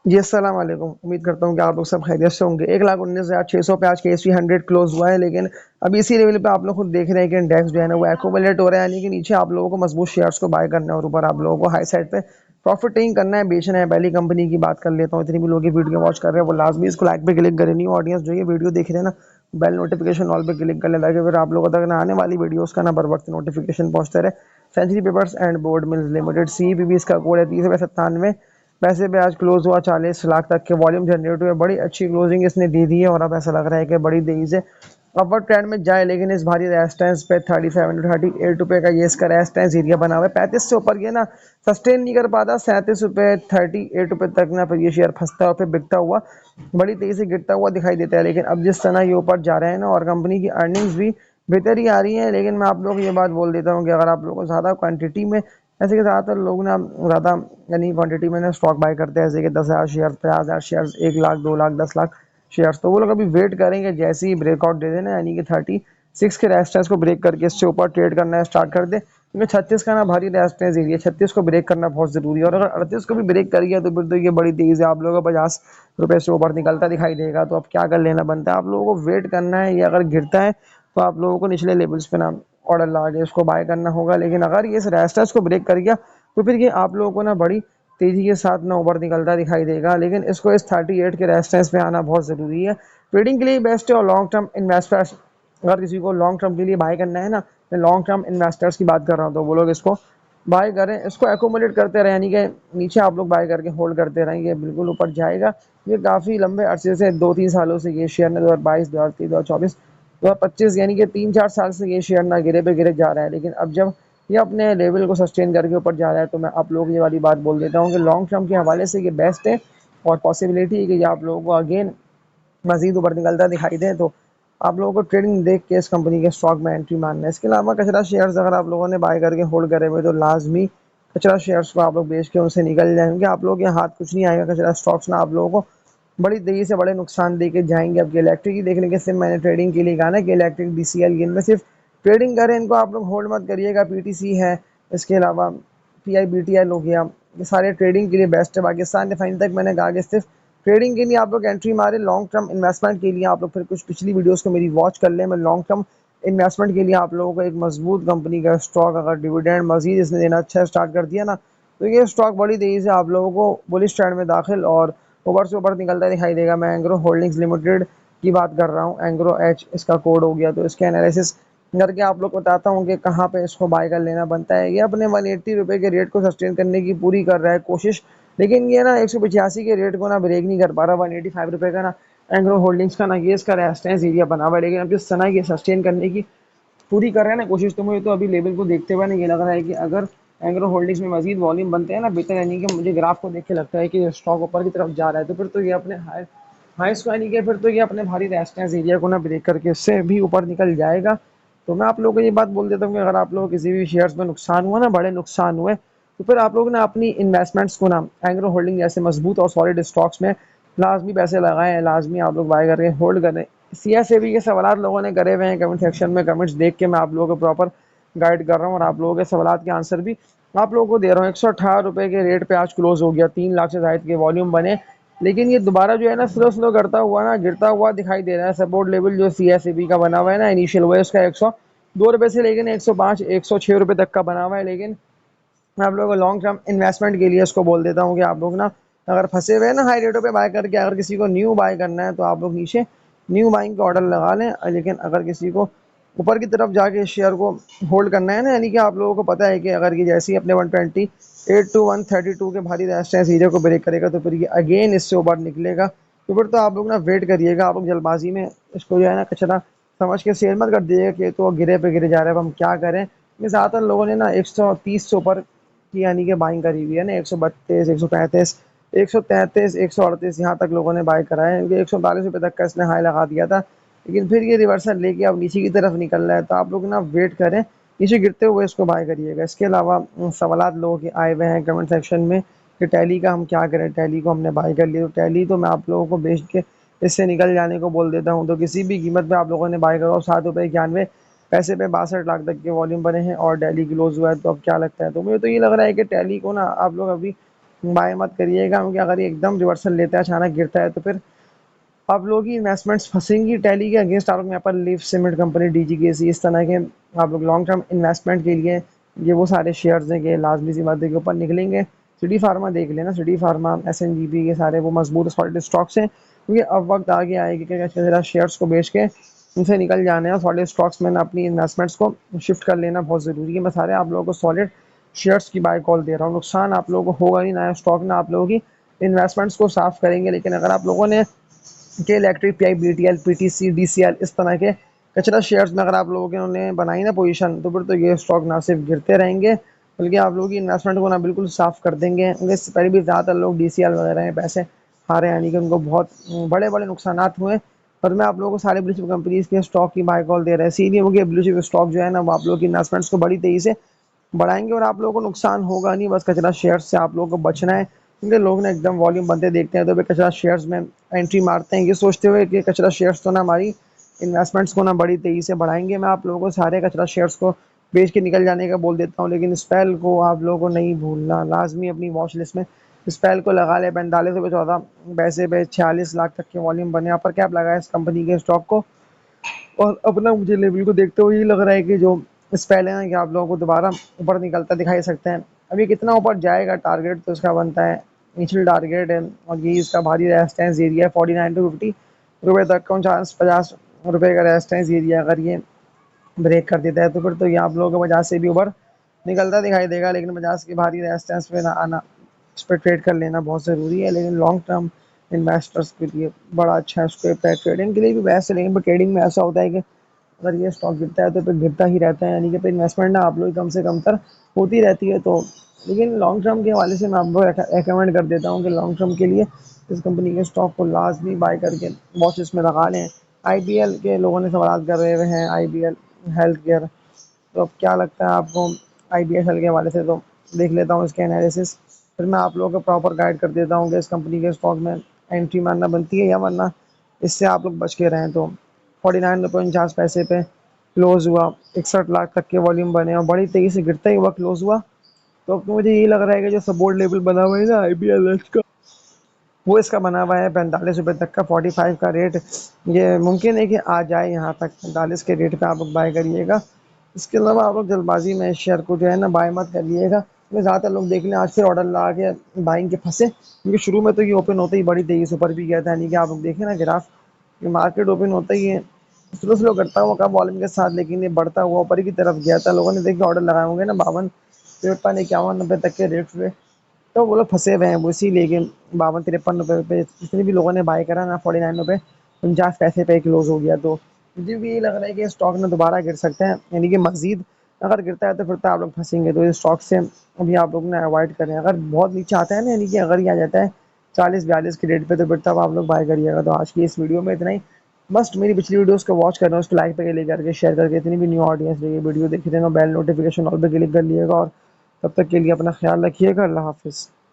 जी, अस्सलाम वालेकुम। उम्मीद करता हूँ कि आप लोग सब खैरियत से होंगे। 1,19,600 पे आज केएसवी 100 क्लोज़ हुआ है, लेकिन अभी इसी लेवल पे आप लोग खुद देख रहे हैं कि इंडेक्स जो है ना वो एक्यूमुलेट हो रहा है, यानी कि नीचे आप लोगों को मजबूत शेयर्स को बाय करना है और ऊपर आप लोगों को हाई साइड पे प्रॉफिट टेकिंग करना है, बेचना है। पहली कंपनी की बात कर लेता हूँ। इतनी भी लोग ये वीडियो वॉच कर रहे हैं वो लाजमी इसको लाइक पे क्लिक करें। न्यू ऑडियंस जो ये वीडियो देख रहे हैं ना, बेल नोटिफिकेशन ऑल पे क्लिक कर लें ताकि फिर आप लोगों तक ना आने वाली वीडियोस का ना बर वक्त नोटिफिकेशन पहुंचते रहे। Century papers and board mills limited CPB इसका कोड है 30 रुपये 97 पैसे पे आज क्लोज हुआ। 40 लाख तक के वॉल्यूम जनरेट हुए। बड़ी अच्छी क्लोजिंग इसने दे दी है और अब ऐसा लग रहा है कि बड़ी तेजी से अपवर्ड ट्रेंड में जाए, लेकिन इस भारी रेजिस्टेंस पे 37 to 38 रुपए का ये इसका रेजिस्टेंस एरिया बना हुआ है। 35 से ऊपर ये ना सस्टेन नहीं कर पाता। 37 रुपए 38 रुपए तक ना फिर ये शेयर फंसता है और फिर बिकता हुआ बड़ी तेजी से गिरता हुआ दिखाई देता है। लेकिन अब जिस तरह ये ऊपर जा रहे हैं ना और कंपनी की अर्निंग्स भी बेहतर ही आ रही है, लेकिन मैं आप लोगों को ये बात बोल देता हूँ कि अगर आप लोगों को ज़्यादा क्वांटिटी में, ऐसे कि ज़्यादातर लोग ना ज़्यादा यानी क्वांटिटी में ना स्टॉक बाय करते हैं, जैसे कि 10,000 share, 50,000 share, 1 lakh, 2 lakh, 10 lakh shares, तो वो लोग अभी वेट करेंगे जैसे ही ब्रेकआउट दे देना, यानी कि 36 के रेजिस्टेंस को ब्रेक करके इससे ऊपर ट्रेड करना स्टार्ट कर दे, क्योंकि 36 का ना भारी रेजिस्टेंस एरिया, 36 को ब्रेक करना बहुत जरूरी है। और अगर 38 को भी ब्रेक कर गया तो फिर तो ये बड़ी तेजी से आप लोगों को 50 रुपए से ऊपर निकलता दिखाई देगा। तो अब क्या कर लेना बनता है, आप लोगों को वेट करना है। ये अगर गिरता है तो आप लोगों को निचले लेवल्स पे ना ऑर्डर लगा के इसको बाय करना होगा, लेकिन अगर ये इस रेजिस्टेंस को ब्रेक कर गया तो फिर ये आप लोगों को ना बड़ी तेजी के साथ ना ऊपर निकलता दिखाई देगा। लेकिन इसको इस 38 के रेजिस्टेंस पे आना बहुत ज़रूरी है। ट्रेडिंग के लिए बेस्ट है और लॉन्ग टर्म इन्वेस्टर्स, अगर किसी को लॉन्ग टर्म के लिए बाय करना है ना, मैं लॉन्ग टर्म इन्वेस्टर्स की बात कर रहा हूँ, तो वो लोग इसको बाय करें, इसको एकोमोडेट करते रहे, यानी कि नीचे आप लोग बाय करके होल्ड करते रहेंगे, बिल्कुल ऊपर जाएगा। ये काफ़ी लंबे अरसे से 2-3 सालों से ये शेयर ने 2022, 2023, 2024, 2025 यानी कि 3-4 साल से ये शेयर ना गिरे पे गिरे जा रहा है। लेकिन अब जब ये अपने लेवल को सस्टेन करके ऊपर जा रहा है तो मैं आप लोगों को ये वाली बात बोल देता हूँ कि लॉन्ग टर्म के हवाले से ये बेस्ट है। और पॉसिबिलिटी है कि ये आप लोगों को अगेन मजीद ऊपर निकलता दिखाई दे, तो आप लोगों को ट्रेडिंग देख के इस कंपनी के स्टॉक में एंट्री मारना है। इसके अलावा कचरा शेयर्स अगर आप लोगों ने बाय करके होल्ड करे हुए तो लाजमी कचरा शेयर्स को आप लोग बेच के उनसे निकल जाएंगे। आप लोग के हाथ कुछ नहीं आएगा। कचरा स्टॉक्स ना आप लोगों को बड़ी तेजी से बड़े नुकसान दे के जाएंगे। अब इलेक्ट्रिक ही देख लेंगे, सिर्फ मैंने ट्रेडिंग के लिए कहा ना कि इलेक्ट्रिक, DCL, इनमें सिर्फ ट्रेडिंग करें, इनको आप लोग होल्ड मत करिएगा। PTC है, इसके अलावा PIBTL हो गया, ये सारे ट्रेडिंग के लिए बेस्ट है। पाकिस्तान रिफाइनरी तक मैंने कहा कि सिर्फ ट्रेडिंग के लिए आप लोग एंट्री मारे। लॉन्ग टर्म इन्वेस्टमेंट के लिए आप लोग फिर कुछ पिछली वीडियोस को मेरी वॉच कर लें। मैं लॉन्ग टर्म इन्वेस्टमेंट के लिए आप लोगों को एक मजबूत कंपनी का स्टॉक, अगर डिविडेंड मजीद इसने देना अच्छा स्टार्ट कर दिया ना, तो ये स्टॉक बड़ी तेजी से आप लोगों को बुलिश ट्रेंड में दाखिल और ऊपर से ऊपर निकलता दिखाई देगा। मैं एंग्रो होल्डिंग्स लिमिटेड की बात कर रहा हूँ। एंग्रो एच इसका कोड हो गया, तो इसके एनालिसिस करके आप लोग को बताता हूँ कि कहाँ पे इसको बाय कर लेना बनता है। ये अपने 180 रुपए के रेट को सस्टेन करने की पूरी कर रहा है कोशिश, लेकिन ये ना 185 के रेट को ना ब्रेक नहीं कर पा रहा। 185 रुपए का ना एंग्रो होल्डिंग्स का ना ये इसका रेजिस्टेंस एरिया बना हुआ है, लेकिन अब जिस तरह ये सस्टेन करने की पूरी कर रहे हैं ना कोशिश, तो मुझे तो अभी लेवल को देखते हुए ना ये लग रहा है कि अगर एंग्रो होल्डिंग्स में मजीद वॉल्यूम बनते हैं ना बेहतर, यानी कि मुझे ग्राफ को देख के लगता है कि स्टॉक ऊपर की तरफ जा रहा है, तो फिर तो ये अपने हाईएस्ट को, यानी कि फिर तो ये अपने भारी रेजिस्टेंस एरिया को ना ब्रेक करके इससे भी ऊपर निकल जाएगा। तो मैं आप लोगों को ये बात बोल देता हूँ कि अगर आप लोगों को किसी भी शेयर्स में नुकसान हुआ ना, बड़े नुकसान हुए, तो फिर आप लोग ना अपनी इन्वेस्टमेंट्स को ना एंग्रो होल्डिंग जैसे मजबूत और सॉलिड स्टॉक्स में लाजमी पैसे लगाएं, लाजमी आप लोग बाय करें, होल्ड करें। CSAB के सवाल लोगों ने करे हुए हैं कमेंट सेक्शन में, कमेंट्स देख के मैं आप लोगों को प्रॉपर गाइड कर रहा हूँ और आप लोगों के सवाल के आंसर भी आप लोगों को दे रहा हूँ। 118 रुपए के रेट पे आज क्लोज हो गया। 3 लाख से जायद के वॉल्यूम बने, लेकिन ये दोबारा जो है ना स्लो स्लो करता हुआ ना गिरता हुआ दिखाई दे रहा है। सपोर्ट लेवल जो CSAB का बना हुआ है ना इनिशियल, वो है उसका 102 रुपए से लेकिन 105, 106 रुपए तक का बना हुआ है। लेकिन मैं आप लोगों को लॉन्ग टर्म इन्वेस्टमेंट के लिए इसको बोल देता हूँ कि आप लोग ना अगर फंसे हुए हैं ना हाई रेटों पे बाय करके, अगर किसी को न्यू बाय करना है तो आप लोग नीचे न्यू बाइंग का ऑर्डर लगा लें। लेकिन अगर किसी को ऊपर की तरफ जाके शेयर को होल्ड करना है ना, यानी कि आप लोगों को पता है कि अगर ये जैसे ही अपने 128 टू 132 के भारी रेजिस्टेंस एरिया को ब्रेक करेगा तो फिर ये अगेन इससे ऊपर निकलेगा। तो फिर तो आप लोग ना वेट करिएगा। आप लोग जल्दबाजी में इसको जो है ना कचरा समझ के सेल मत कर दिएगा कि तो गिरे पे गिरे जा रहा है, अब हम क्या करें। ये ज़्यादातर लोगों ने ना 130 से ऊपर की यानी कि बाइंग करी हुई है ना, 132, 135, 133, 138 यहाँ तक लोगों ने बाय करा है, क्योंकि 139 रुपये तक का इसने हाई लगा दिया था, लेकिन फिर ये रिवर्सल लेके अब नीचे की तरफ निकल रहा है। तो आप लोग ना वेट करें, नीचे गिरते हुए इसको बाय करिएगा। इसके अलावा सवालात लोगों के आए हुए हैं कमेंट सेक्शन में कि टैली का हम क्या करें, टैली को हमने बाय कर लिया, तो टैली तो मैं आप लोगों को बेच के इससे निकल जाने को बोल देता हूँ। तो किसी भी कीमत पे आप लोगों ने बाय करो। 7 रुपये 91 पैसे पे 62 लाख तक के वॉल्यूम बने हैं और टैली क्लोज हुआ है। तो अब क्या लगता है, तो मुझे तो ये लग रहा है कि टैली को ना आप लोग अभी बाय मत करिएगा, क्योंकि अगर ये एकदम रिवर्सल लेता है, अचानक गिरता है, तो फिर आप लोगों की इन्वेस्टमेंट्स फंसेंगी। टैली के अगेंस्ट आप लोग यहाँ पर लीफ सीमेंट कंपनी, डीजीकेसी, इस तरह के आप लोग लॉन्ग टर्म इन्वेस्टमेंट के लिए ये वो सारे शेयर्स हैं कि लाजमी सी बात है के ऊपर निकलेंगे। सिटी फार्मा देख लेना, सिटी फार्मा, एसएनजीपी, के सारे वो मजबूत सॉलिड स्टॉक्स हैं, क्योंकि अब वक्त आगे आएगी कि जरा शेयर्स को बेच के उनसे निकल जाना है और सॉलिड स्टॉक्स में ना अपनी इन्वेस्टमेंट्स को शिफ्ट कर लेना बहुत ज़रूरी है। मैं सारे आप लोगों को सॉलिड शेयर्स की बाय कॉल दे रहा हूँ। नुकसान आप लोगों को होगा नहीं, नया स्टॉक ना आप लोगों की इन्वेस्टमेंट्स को साफ करेंगे। लेकिन अगर आप लोगों ने के electric, pi, BTL, PTC, DCL, इस तरह के कचरा शेयर्स में अगर आप लोगों के उन्होंने बनाई ना पोजीशन, तो फिर तो ये स्टॉक ना सिर्फ गिरते रहेंगे, बल्कि आप लोगों की इन्वेस्टमेंट को ना बिल्कुल साफ कर देंगे। इससे पहले भी ज़्यादातर लोग डीसीएल वगैरह में पैसे हारे, यानी कि उनको बहुत बड़े बड़े नुकसान हुए। पर मैं आप लोगों को सारे ब्लू चिप कंपनीज के स्टॉक की बाय कॉल दे रहा है, इसीलिए वो ब्लू चिप स्टॉक जो है ना, वो आप लोगों की इन्वेस्टमेंट्स को बड़ी तेजी से बढ़ाएंगे और आप लोगों को नुकसान होगा नहीं। बस कचरा शेयर्स से आप लोगों को बचना है, क्योंकि लोग ना एकदम वॉल्यूम बनते देखते हैं तो वे कचरा शेयर्स में एंट्री मारते हैं, ये सोचते हुए कि कचरा शेयर्स तो ना हमारी इन्वेस्टमेंट्स को ना बड़ी तेजी से बढ़ाएंगे। मैं आप लोगों को सारे कचरा शेयर्स को बेच के निकल जाने का बोल देता हूँ, लेकिन स्पेल को आप लोगों को नहीं भूलना, लाजमी अपनी वॉच लिस्ट में स्पेल को लगा ले। 45 रुपये 14 पैसे पे 46 लाख तक के वॉल्यूम बने, अपर कैप लगा है इस कंपनी के स्टॉक को। और अपना मुझे लेवल को देखते हुए ये लग रहा है कि जो इस पहले ना कि आप लोगों को दोबारा ऊपर निकलता दिखाई सकते हैं। अभी कितना ऊपर जाएगा टारगेट तो इसका बनता है, इनिशियल टारगेट है, और ये इसका भारी रेजिस्टेंस एरिया है 49 to 50 रुपये तक का। 50 रुपये का रेजिस्टेंस एरिया अगर ये ब्रेक कर देता है, तो फिर तो ये आप लोगों को 50 से भी ऊपर निकलता दिखाई देगा। लेकिन 50 के भारी रेजिस्टेंस पे ना आना, इस पर ट्रेड कर लेना बहुत ज़रूरी है। लेकिन लॉन्ग टर्म इन्वेस्टर्स के लिए बड़ा अच्छा है, उसको ट्रेडिंग के लिए भी बेस्ट है। लेकिन ट्रेडिंग में ऐसा होता है कि अगर ये स्टॉक गिरता है तो फिर गिरता ही रहता है, यानी कि फिर इन्वेस्टमेंट ना आप लोग कम से कम तर होती रहती है। तो लेकिन लॉन्ग टर्म के हवाले से मैं आपको रिकमेंड कर देता हूँ कि लॉन्ग टर्म के लिए इस कंपनी के स्टॉक को लाजमी बाय करके वॉच लिस्ट में लगा लें। आईबीएल के लोगों ने सवाल कर रहे हुए हैं, आईबीएल हेल्थ केयर, तो अब क्या लगता है आपको आईबीएल के हवाले से? तो देख लेता हूँ इसके एनालिसिस, फिर मैं आप लोगों को प्रॉपर गाइड कर देता हूँ कि इस कंपनी के स्टॉक में एंट्री मारना बनती है या वरना इससे आप लोग बच के रहें। तो 49 रुपये 49 पैसे पे क्लोज हुआ, 61 लाख तक के वॉल्यूम बने और बड़ी तेजी से गिरता ही हुआ क्लोज हुआ। तो अब तो मुझे यही लग रहा है कि जो सपोर्ट लेवल बना हुआ है ना आईबीएल का, वो इसका बना हुआ है 45 रुपये तक का। 45 का रेट ये मुमकिन है कि आ जाए यहाँ तक, 45 के रेट पे आप लोग बाय करिएगा। इसके अलावा आप लोग जल्दबाजी में इस शेयर को जो है ना बाय मत करिएगा, क्योंकि ज़्यादातर लोग देख लें आज फिर ऑर्डर लगा के बाइंग के फंसे, क्योंकि शुरू में तो ये ओपन होते ही बड़ी तेजी से ऊपर भी गया था। यानी कि आप लोग देखें ना ग्राफ, ये मार्केट ओपन होता ही है स्लो स्लो करता हुआ कम वॉल्यूम के साथ, लेकिन ये बढ़ता हुआ ऊपर की तरफ गया था। लोगों ने देखिए ऑर्डर लगाए होंगे ना 52, 53, 51, 90 तक के रेट पे, तो वो लोग फंसे हुए हैं वो इसीलिए कि 52, 53 रुपये पे जितने भी लोगों ने बाय करा ना 49 रुपये 49 पैसे पे क्लोज हो गया। तो मुझे भी यही लग रहा है कि स्टॉक में दोबारा गिर सकते हैं, यानी कि मजीद अगर गिरता है तो फिर तो आप लोग फंसेंगे। तो इस स्टॉक से अभी आप लोग ना अवॉइड करें। अगर बहुत नीचे आता है ना, यानी कि अगर ये आ जाता है 40 42 के रेट पे, तो फिर तब आप लोग बाय करिएगा। तो आज की इस वीडियो में इतना ही। मस्ट मेरी पिछली वीडियोस को वॉच करना, उसको लाइक पे क्लिक करके शेयर करके इतनी भी न्यू ऑडियंस रही वीडियो देख रहे हो, बेल नोटिफिकेशन ऑल पे क्लिक कर लिएगा। और तब तक के लिए अपना ख्याल रखिएगा। अल्लाह हाफिज़।